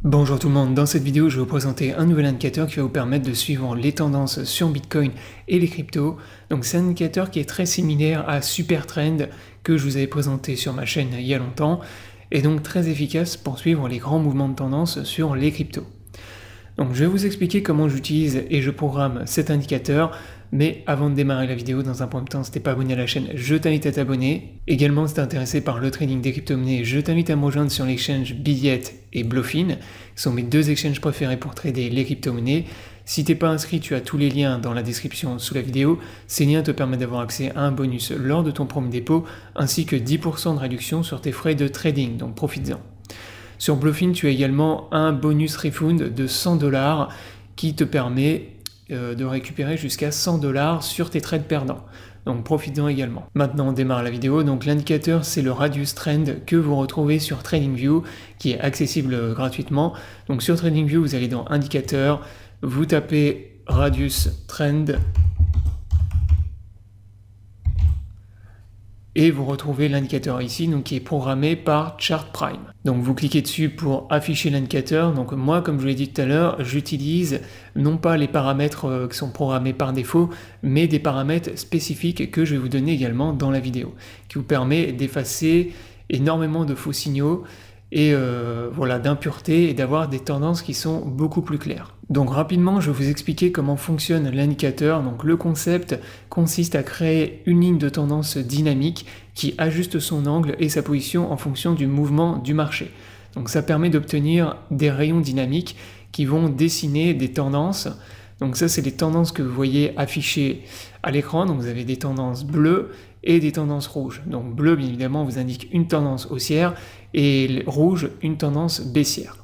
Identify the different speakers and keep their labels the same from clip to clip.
Speaker 1: Bonjour tout le monde, dans cette vidéo je vais vous présenter un nouvel indicateur qui va vous permettre de suivre les tendances sur Bitcoin et les cryptos. Donc c'est un indicateur qui est très similaire à Supertrend que je vous avais présenté sur ma chaîne il y a longtemps et donc très efficace pour suivre les grands mouvements de tendance sur les cryptos. Donc je vais vous expliquer comment j'utilise et je programme cet indicateur, mais avant de démarrer la vidéo, dans un premier temps, si t'es pas abonné à la chaîne, je t'invite à t'abonner. Également, si t'es intéressé par le trading des crypto-monnaies, je t'invite à me rejoindre sur l'exchange Bitget et Bluefin, qui sont mes deux exchanges préférés pour trader les crypto-monnaies. Si t'es pas inscrit, tu as tous les liens dans la description sous la vidéo. Ces liens te permettent d'avoir accès à un bonus lors de ton premier dépôt, ainsi que 10% de réduction sur tes frais de trading, donc profites-en. Sur Bluefin, tu as également un bonus refund de 100$ qui te permet de récupérer jusqu'à 100$ sur tes trades perdants. Donc profites-en également. Maintenant on démarre la vidéo. Donc l'indicateur c'est le Radius Trend que vous retrouvez sur TradingView qui est accessible gratuitement. Donc sur TradingView vous allez dans Indicateur, vous tapez Radius Trend et vous retrouvez l'indicateur ici donc qui est programmé par Chart Prime. Donc vous cliquez dessus pour afficher l'indicateur. Donc moi comme je l'ai dit tout à l'heure, j'utilise non pas les paramètres qui sont programmés par défaut, mais des paramètres spécifiques que je vais vous donner également dans la vidéo, qui vous permet d'effacer énormément de faux signaux et voilà, d'impuretés et d'avoir des tendances qui sont beaucoup plus claires. Donc rapidement, je vais vous expliquer comment fonctionne l'indicateur. Donc le concept consiste à créer une ligne de tendance dynamique qui ajuste son angle et sa position en fonction du mouvement du marché. Donc ça permet d'obtenir des rayons dynamiques qui vont dessiner des tendances. Donc ça, c'est les tendances que vous voyez affichées à l'écran. Donc vous avez des tendances bleues et des tendances rouges. Donc bleu, bien évidemment, vous indique une tendance haussière et rouge, une tendance baissière.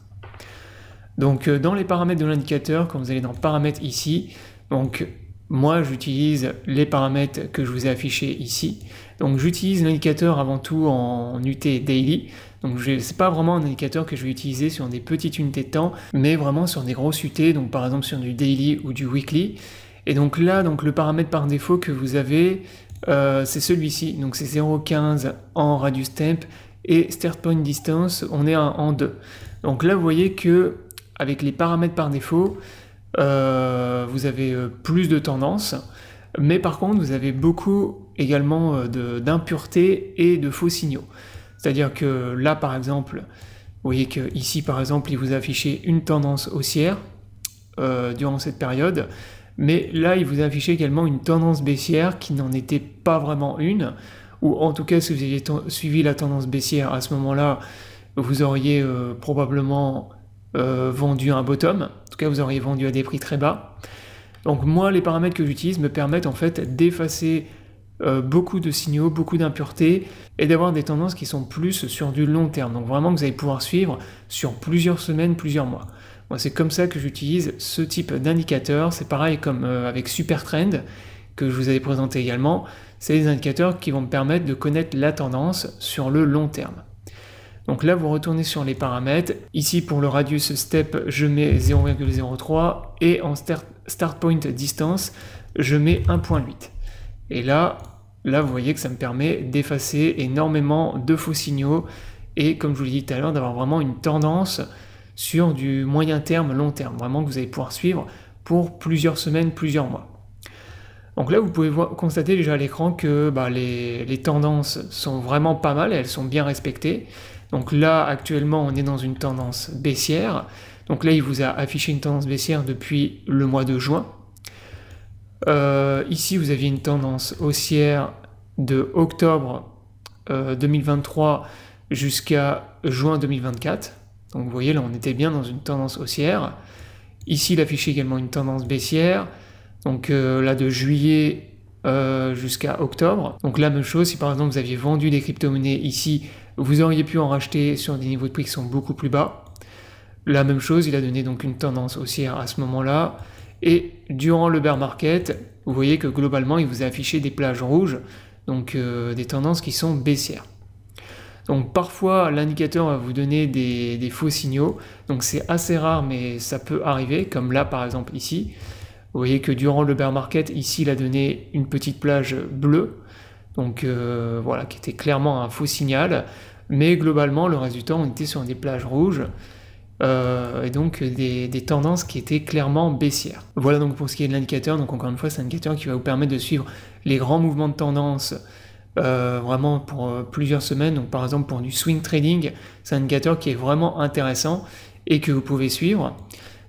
Speaker 1: Donc dans les paramètres de l'indicateur, quand vous allez dans paramètres ici, donc moi j'utilise les paramètres que je vous ai affichés ici. Donc j'utilise l'indicateur avant tout en UT daily. Donc c'est pas vraiment un indicateur que je vais utiliser sur des petites unités de temps, mais vraiment sur des grosses UT, donc par exemple sur du daily ou du weekly. Et donc là, donc le paramètre par défaut que vous avez, c'est celui-ci. Donc c'est 0,15 en radius temp et start point distance, on est en 2. Donc là, vous voyez que avec les paramètres par défaut, vous avez plus de tendances, mais par contre, vous avez beaucoup également d'impuretés et de faux signaux. C'est-à-dire que là, par exemple, vous voyez que ici, par exemple, il vous a affiché une tendance haussière durant cette période, mais là, il vous a affiché également une tendance baissière qui n'en était pas vraiment une, ou en tout cas, si vous aviez suivi la tendance baissière à ce moment-là, vous auriez probablement vendu un bottom. En tout cas, vous auriez vendu à des prix très bas. Donc moi, les paramètres que j'utilise me permettent en fait d'effacer beaucoup de signaux, beaucoup d'impuretés et d'avoir des tendances qui sont plus sur du long terme. Donc vraiment que vous allez pouvoir suivre sur plusieurs semaines, plusieurs mois. Moi, c'est comme ça que j'utilise ce type d'indicateur. C'est pareil comme avec Supertrend que je vous avais présenté également. C'est des indicateurs qui vont me permettre de connaître la tendance sur le long terme. Donc là, vous retournez sur les paramètres. Ici, pour le radius step, je mets 0,03 et en start point distance, je mets 1,8. Et là, vous voyez que ça me permet d'effacer énormément de faux signaux et, comme je vous l'ai dit tout à l'heure, d'avoir vraiment une tendance sur du moyen terme, long terme. Vraiment que vous allez pouvoir suivre pour plusieurs semaines, plusieurs mois. Donc là, vous pouvez constater déjà à l'écran que les tendances sont vraiment pas mal, elles sont bien respectées. Donc là, actuellement, on est dans une tendance baissière. Donc là, il vous a affiché une tendance baissière depuis le mois de juin. Ici, vous aviez une tendance haussière de octobre 2023 jusqu'à juin 2024. Donc vous voyez, là, on était bien dans une tendance haussière. Ici, il affichait également une tendance baissière. Donc là, de juillet jusqu'à octobre. Donc la même chose, si par exemple vous aviez vendu des crypto-monnaies ici, vous auriez pu en racheter sur des niveaux de prix qui sont beaucoup plus bas. La même chose, il a donné donc une tendance haussière à ce moment-là. Et durant le bear market, vous voyez que globalement, il vous a affiché des plages rouges, donc des tendances qui sont baissières. Donc parfois, l'indicateur va vous donner des faux signaux. Donc c'est assez rare, mais ça peut arriver, comme là par exemple ici. Vous voyez que durant le bear market, ici, il a donné une petite plage bleue. Donc voilà, qui était clairement un faux signal. Mais globalement, le reste du temps, on était sur des plages rouges. et donc des tendances qui étaient clairement baissières. Voilà donc pour ce qui est de l'indicateur. Donc encore une fois, c'est un indicateur qui va vous permettre de suivre les grands mouvements de tendance vraiment pour plusieurs semaines. Donc par exemple pour du swing trading, c'est un indicateur qui est vraiment intéressant et que vous pouvez suivre.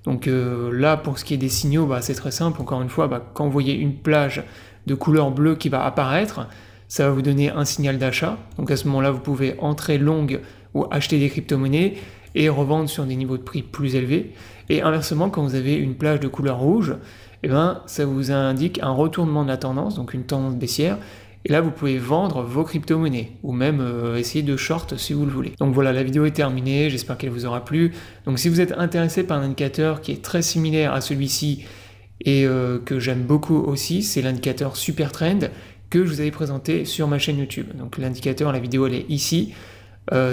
Speaker 1: Donc là, pour ce qui est des signaux, bah, c'est très simple. Encore une fois, bah, quand vous voyez une plage de couleur bleue qui va apparaître, ça va vous donner un signal d'achat. Donc à ce moment-là, vous pouvez entrer long ou acheter des crypto-monnaies et revendre sur des niveaux de prix plus élevés. Et inversement, quand vous avez une plage de couleur rouge, eh ben, ça vous indique un retournement de la tendance, donc une tendance baissière. Et là, vous pouvez vendre vos crypto-monnaies ou même essayer de short si vous le voulez. Donc voilà, la vidéo est terminée, j'espère qu'elle vous aura plu. Donc si vous êtes intéressé par un indicateur qui est très similaire à celui-ci et que j'aime beaucoup aussi, c'est l'indicateur Super Trend que je vous avais présenté sur ma chaîne YouTube. Donc l'indicateur, la vidéo, elle est ici.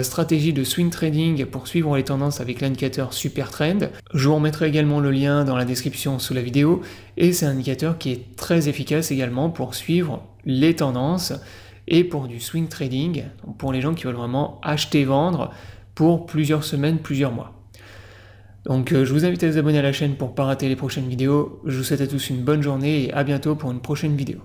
Speaker 1: Stratégie de swing trading pour suivre les tendances avec l'indicateur Super Trend. Je vous remettrai également le lien dans la description sous la vidéo, et c'est un indicateur qui est très efficace également pour suivre les tendances et pour du swing trading, donc pour les gens qui veulent vraiment acheter, vendre pour plusieurs semaines, plusieurs mois. Donc je vous invite à vous abonner à la chaîne pour ne pas rater les prochaines vidéos. Je vous souhaite à tous une bonne journée et à bientôt pour une prochaine vidéo.